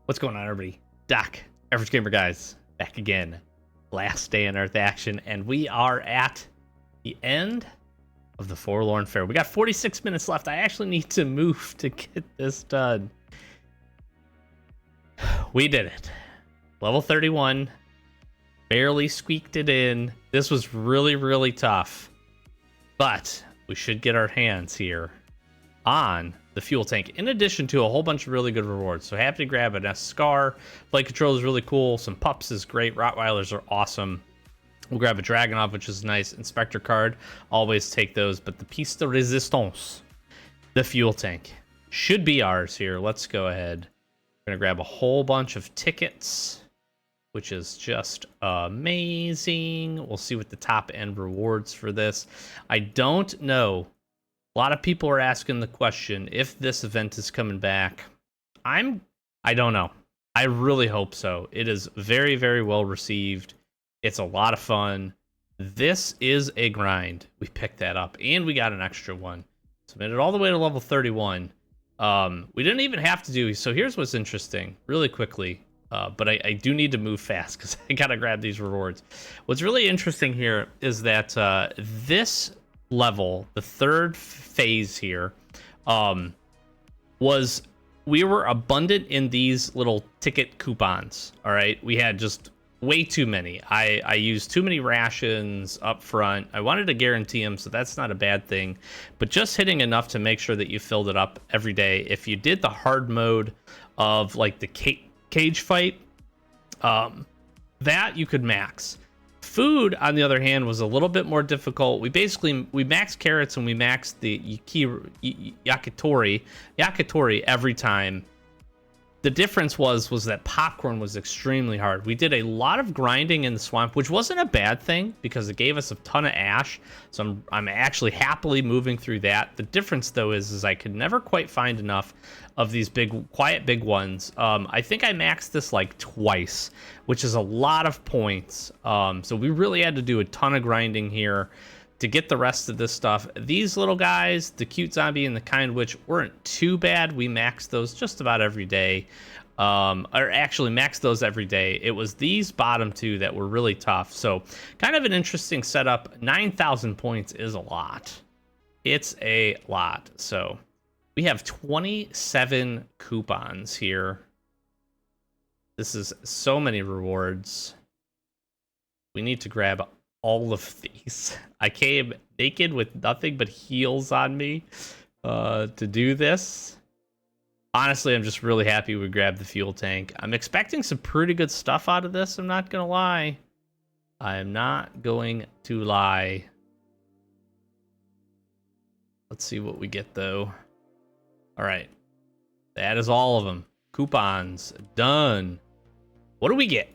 What's going on, everybody? Doc, Average Gamer Guys, back again. Last day in Earth action, and we are at the end of the Forlorn Fair. We got 46 minutes left. I actually need to move to get this done. We did it. Level 31. Barely squeaked it in. This was really, really tough. But we should get our hands here on the fuel tank, in addition to a whole bunch of really good rewards. So happy to grab an S-Scar. Flight control is really cool. Some pups is great. Rottweilers are awesome. We'll grab a Dragonov, which is nice. Inspector card, always take those. But the piece de resistance, the fuel tank, should be ours here. Let's go ahead. We're gonna grab a whole bunch of tickets, which is just amazing. We'll see what the top end rewards for this. I don't know. A lot of people are asking the question if this event is coming back. I don't know. I really hope so. It is very, very well received. It's a lot of fun. This is a grind. We picked that up, and we got an extra one. Submitted all the way to level 31. We didn't even have to do. So here's what's interesting, really quickly. But I do need to move fast because I gotta grab these rewards. What's really interesting here is that this level, the third phase here, was we were abundant in these little ticket coupons. All right, we had just way too many. I used too many rations up front. I wanted to guarantee them, so that's not a bad thing, but just hitting enough to make sure that you filled it up every day. If you did the hard mode of like the cage fight, that you could max. Food, on the other hand, was a little bit more difficult. We maxed carrots and we maxed the yakitori every time. The difference was that popcorn was extremely hard. We did a lot of grinding in the swamp, which wasn't a bad thing because it gave us a ton of ash. So I'm actually happily moving through that. The difference, though, is I could never quite find enough of these quiet big ones. I think I maxed this like twice, which is a lot of points. So we really had to do a ton of grinding here to get the rest of this stuff. These little guys, the cute zombie and the kind witch, weren't too bad. We maxed those just about every day. Or actually maxed those every day. It was these bottom two that were really tough. So kind of an interesting setup. 9,000 points is a lot. It's a lot. So we have 27 coupons here. This is so many rewards. We need to grab all of these. I came naked with nothing but heals on me to do this. Honestly, I'm just really happy we grabbed the fuel tank. I'm expecting some pretty good stuff out of this. I'm not gonna lie. I am not going to lie. Let's see what we get though. All right, that is all of them. Coupons done. What do we get?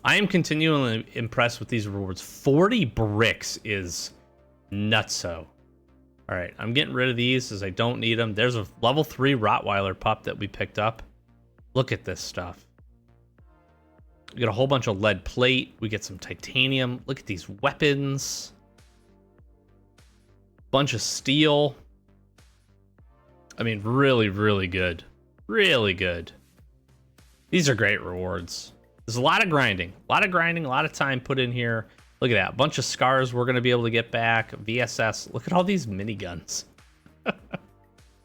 I am continually impressed with these rewards. 40 bricks is nutso. All right, I'm getting rid of these as I don't need them. There's a level 3 Rottweiler pup that we picked up. Look at this stuff. We get a whole bunch of lead plate. We get some titanium. Look at these weapons. Bunch of steel. I mean, really, really good. Really good. These are great rewards. There's a lot of grinding, a lot of time put in here. Look at that, a bunch of scars we're going to be able to get back. VSS, look at all these miniguns.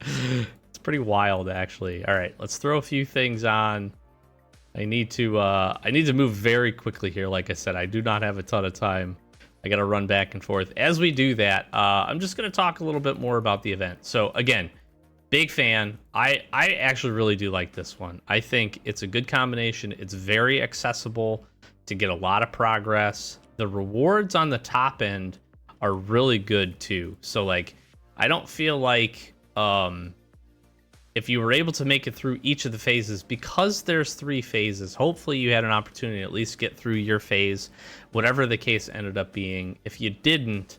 It's pretty wild, actually. All right, let's throw a few things on. I need to move very quickly here. Like I said, I do not have a ton of time. I got to run back and forth. As we do that, I'm just going to talk a little bit more about the event. So again, big fan. I actually really do like this one. I think it's a good combination. It's very accessible to get a lot of progress. The rewards on the top end are really good too. So like, I don't feel like if you were able to make it through each of the phases, because there's 3 phases, hopefully you had an opportunity to at least get through your phase, whatever the case ended up being. If you didn't,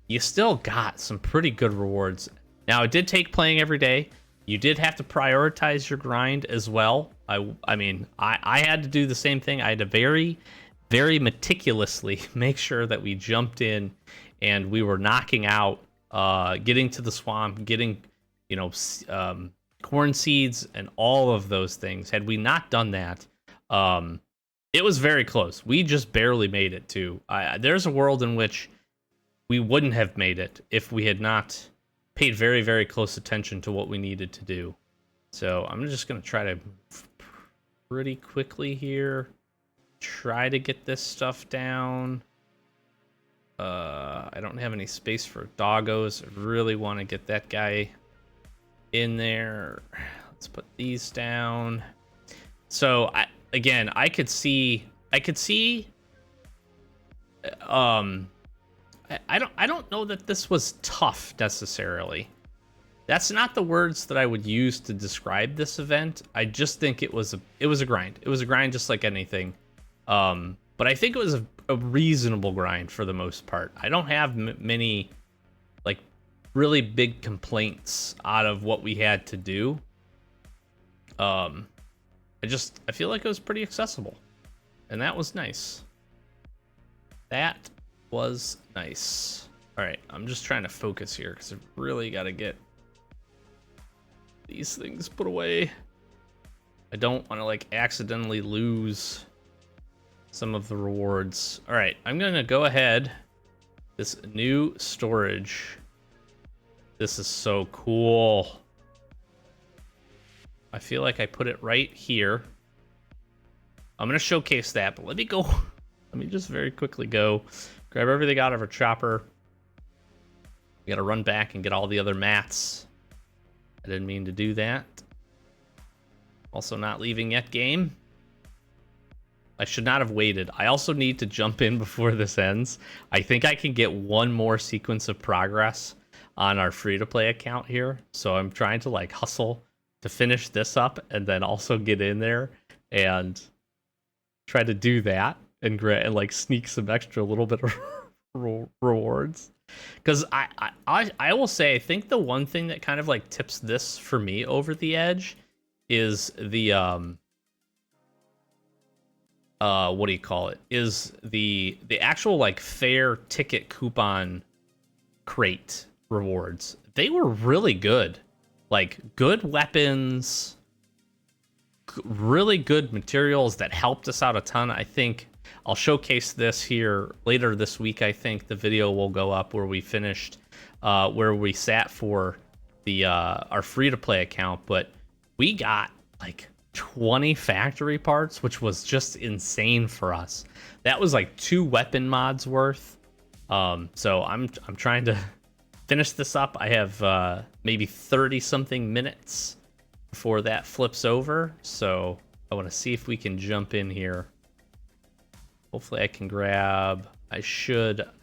you still got some pretty good rewards. Now, it did take playing every day. You did have to prioritize your grind as well. I mean, I had to do the same thing. I had to very, very meticulously make sure that we jumped in and we were knocking out, getting to the swamp, getting, corn seeds and all of those things. Had we not done that, it was very close. We just barely made it to. There's a world in which we wouldn't have made it if we had not paid very, very close attention to what we needed to do. So I'm just going to try to pretty quickly here try to get this stuff down. I don't have any space for doggos. I really want to get that guy in there. Let's put these down. So I could see I don't know that this was tough necessarily. That's not the words that I would use to describe this event. I just think it was a grind. It was a grind just like anything. But I think it was a reasonable grind for the most part. I don't have many like really big complaints out of what we had to do. I feel like it was pretty accessible, and that was nice. That was nice. All right, I'm just trying to focus here because I really got to get these things put away. I don't want to like accidentally lose some of the rewards. All right, I'm gonna go ahead. This new storage. This is so cool. I feel like I put it right here. I'm gonna showcase that, but let me go. Let me just very quickly go grab everything out of our chopper. We gotta run back and get all the other mats. I didn't mean to do that. Also not leaving yet, game. I should not have waited. I also need to jump in before this ends. I think I can get one more sequence of progress on our free-to-play account here. So I'm trying to like hustle to finish this up and then also get in there and try to do that and like sneak some extra little bit of rewards. Because I will say, I think the one thing that kind of like tips this for me over the edge is the what do you call it? Is the actual like fair ticket coupon crate rewards. They were really good. Like good weapons, really good materials that helped us out a ton. I think I'll showcase this here later this week. I think the video will go up where we finished, where we sat for the our free-to-play account, but we got like 20 factory parts, which was just insane for us. That was like 2 weapon mods worth. So I'm trying to finish this up. I have maybe 30 something minutes before that flips over, so I want to see if we can jump in here. Hopefully I can grab, I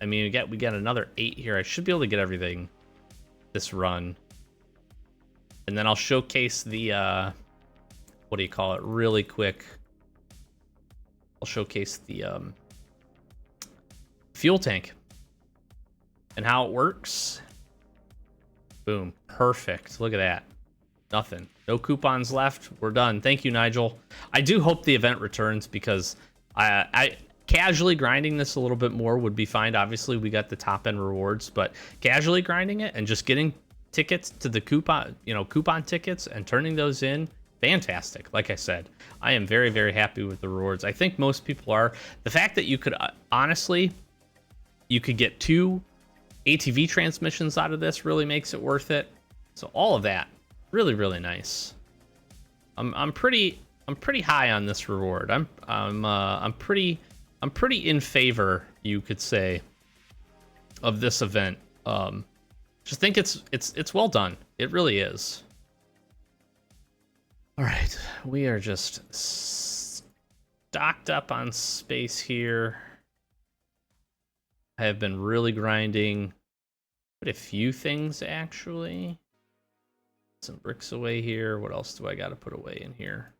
mean, we got another 8 here. I should be able to get everything this run. And then I'll showcase the, what do you call it, really quick. I'll showcase the fuel tank and how it works. Boom, perfect. Look at that. Nothing. No coupons left. We're done. Thank you, Nigel. I do hope the event returns because I casually grinding this a little bit more would be fine. Obviously, we got the top end rewards, but casually grinding it and just getting tickets to the coupon tickets and turning those in, fantastic. Like I said, I am very, very happy with the rewards. I think most people are. The fact that you could honestly, you could get 2 ATV transmissions out of this really makes it worth it. So all of that, really, really nice. I'm pretty high on this reward. I'm pretty in favor, you could say, of this event. Just think it's well done. It really is. All right, we are just stocked up on space here. I have been really grinding quite a few things, actually. Some bricks away here. What else do I got to put away in here?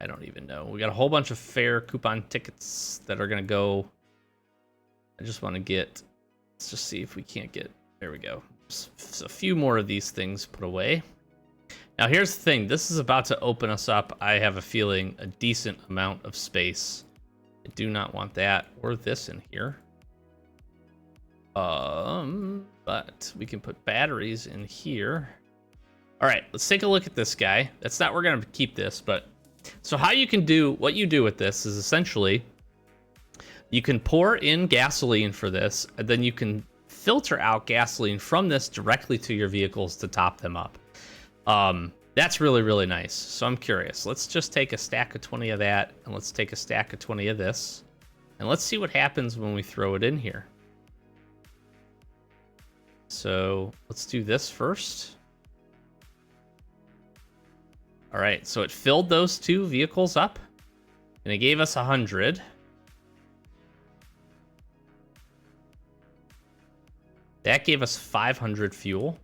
I don't even know. We got a whole bunch of fair coupon tickets that are going to go. I just want to get, let's just see if we can't get, there we go. Just a few more of these things put away. Now here's the thing. This is about to open us up, I have a feeling, a decent amount of space. I do not want that or this in here. But we can put batteries in here. All right, let's take a look at this guy. We're gonna keep this, but so how you can do, what you do with this is essentially, you can pour in gasoline for this, and then you can filter out gasoline from this directly to your vehicles to top them up. That's really, really nice. So I'm curious. Let's just take a stack of 20 of that, and let's take a stack of 20 of this, and let's see what happens when we throw it in here. So let's do this first. All right, so it filled those two vehicles up, and it gave us 100. That gave us 500 fuel.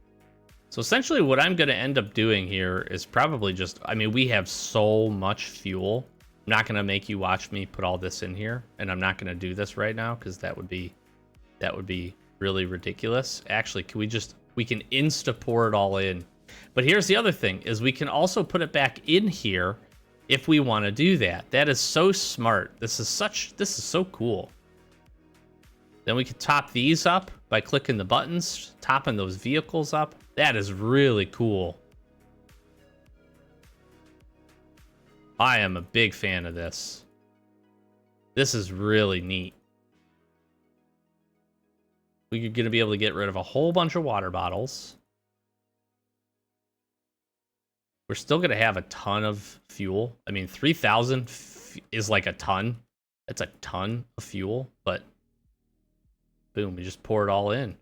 So essentially what I'm going to end up doing here is probably just, I mean, we have so much fuel. I'm not going to make you watch me put all this in here, and I'm not going to do this right now because that would be really ridiculous. Actually, we can insta pour it all in. But here's the other thing, is we can also put it back in here if we want to do that. That is so smart. This is so cool. Then we can top these up by clicking the buttons, topping those vehicles up. That is really cool. I am a big fan of this. This is really neat. We're going to be able to get rid of a whole bunch of water bottles. We're still going to have a ton of fuel. I mean, 3,000 is like a ton. That's a ton of fuel, but boom, we just pour it all in.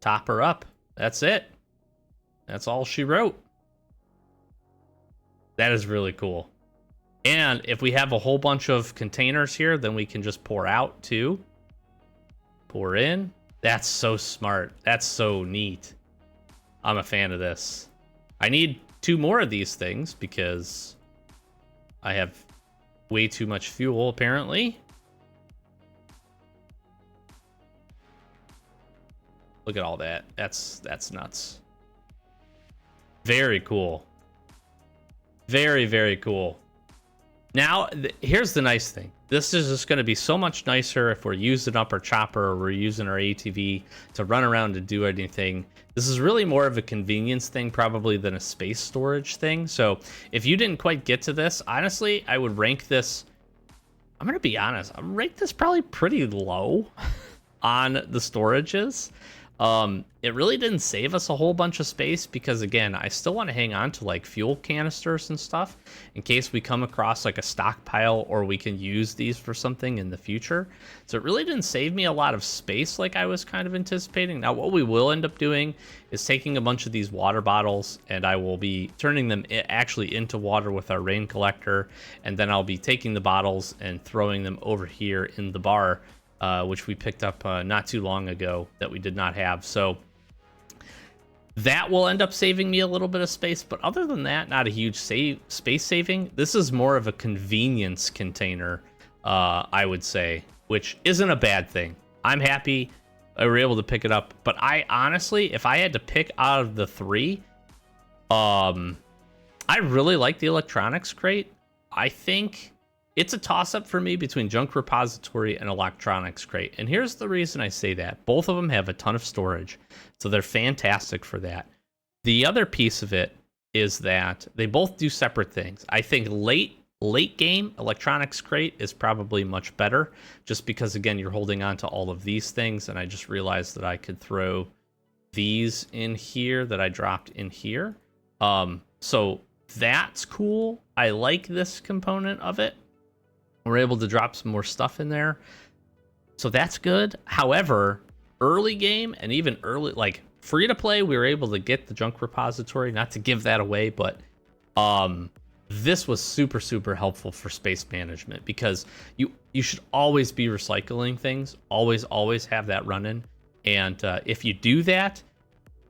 Top her up. That's it. That's all she wrote. That is really cool. And if we have a whole bunch of containers here, then we can just pour out too. Pour in. That's so smart. That's so neat. I'm a fan of this. I need 2 more of these things because I have way too much fuel apparently. Look at all that. That's nuts. Very cool. Very, very cool. Now, here's the nice thing. This is just going to be so much nicer if we're using up our chopper or we're using our ATV to run around and do anything. This is really more of a convenience thing probably than a space storage thing. So if you didn't quite get to this, honestly, I would rank this, I'm going to be honest, I'm rank this probably pretty low on the storages. It really didn't save us a whole bunch of space because, again, I still want to hang on to like fuel canisters and stuff in case we come across like a stockpile or we can use these for something in the future. So it really didn't save me a lot of space like I was kind of anticipating. Now, what we will end up doing is taking a bunch of these water bottles and I will be turning them actually into water with our rain collector. And then I'll be taking the bottles and throwing them over here in the bar, which we picked up not too long ago that we did not have. So that will end up saving me a little bit of space. But other than that, not a huge space saving. This is more of a convenience container, I would say, which isn't a bad thing. I'm happy I were able to pick it up. But I honestly, if I had to pick out of the 3, I really like the electronics crate. I think it's a toss-up for me between junk repository and electronics crate. And here's the reason I say that. Both of them have a ton of storage, so they're fantastic for that. The other piece of it is that they both do separate things. I think late game, electronics crate is probably much better, just because, again, you're holding on to all of these things, and I just realized that I could throw these in here that I dropped in here. So that's cool. I like this component of it. We're able to drop some more stuff in there. So that's good. However, early game and even early, like free to play, we were able to get the junk repository. Not to give that away, but this was super, super helpful for space management because you should always be recycling things. Always have that running. And if you do that,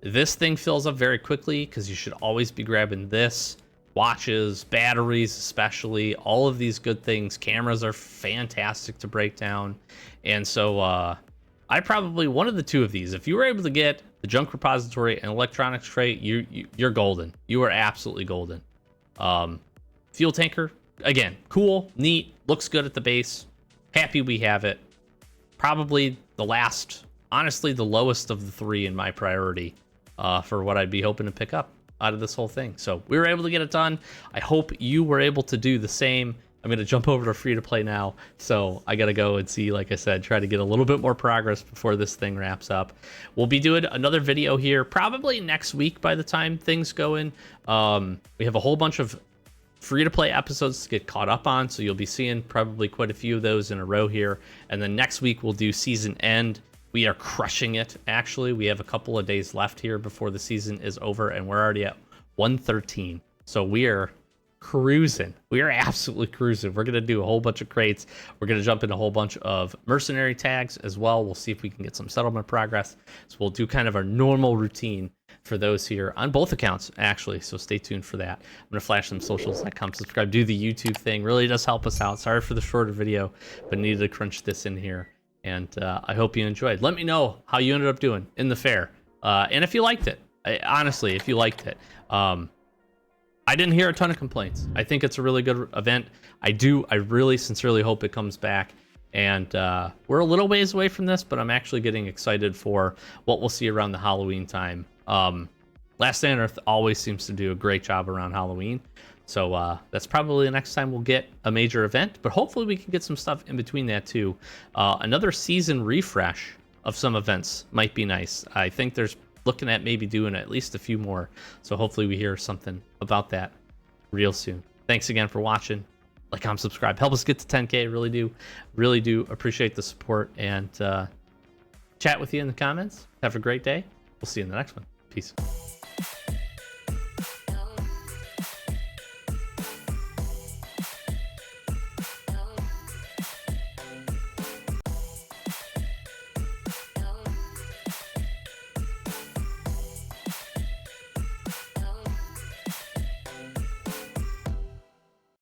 this thing fills up very quickly because you should always be grabbing this. Watches, batteries especially, all of these good things. Cameras are fantastic to break down. And so I probably, one of the 2 of these, if you were able to get the junk repository and electronics crate, you're golden. You are absolutely golden. Fuel tanker, again, cool, neat, looks good at the base. Happy we have it. probably the last, honestly, the lowest of the 3 in my priority for what I'd be hoping to pick up out of this whole thing. So we were able to get it done. I hope you were able to do the same. I'm going to jump over to free to play now. So I got to go and see, like I said, try to get a little bit more progress before this thing wraps up. We'll be doing another video here probably next week by the time things go in. We have a whole bunch of free to play episodes to get caught up on. So you'll be seeing probably quite a few of those in a row here. And then next week we'll do season end. We are crushing it. Actually, we have a couple of days left here before the season is over, and we're already at 113. So we are cruising. We are absolutely cruising. We're going to do a whole bunch of crates. We're going to jump into a whole bunch of mercenary tags as well. We'll see if we can get some settlement progress. So we'll do kind of our normal routine for those here on both accounts, actually. So stay tuned for that. I'm going to flash some socials. Come subscribe. Do the YouTube thing. Really does help us out. Sorry for the shorter video, but needed to crunch this in here. And I hope you enjoyed. Let me know how you ended up doing in the fair. And if you liked it. Honestly, if you liked it. I didn't hear a ton of complaints. I think it's a really good event. I really sincerely hope it comes back. And we're a little ways away from this, but I'm actually getting excited for what we'll see around the Halloween time. Last Day on Earth always seems to do a great job around Halloween. So that's probably the next time we'll get a major event, but hopefully we can get some stuff in between that too. Another season refresh of some events might be nice. I think there's looking at maybe doing at least a few more. So hopefully we hear something about that real soon. Thanks again for watching. Like, comment, subscribe. Help us get to 10K. Really do appreciate the support, and chat with you in the comments. Have a great day. We'll see you in the next one. Peace.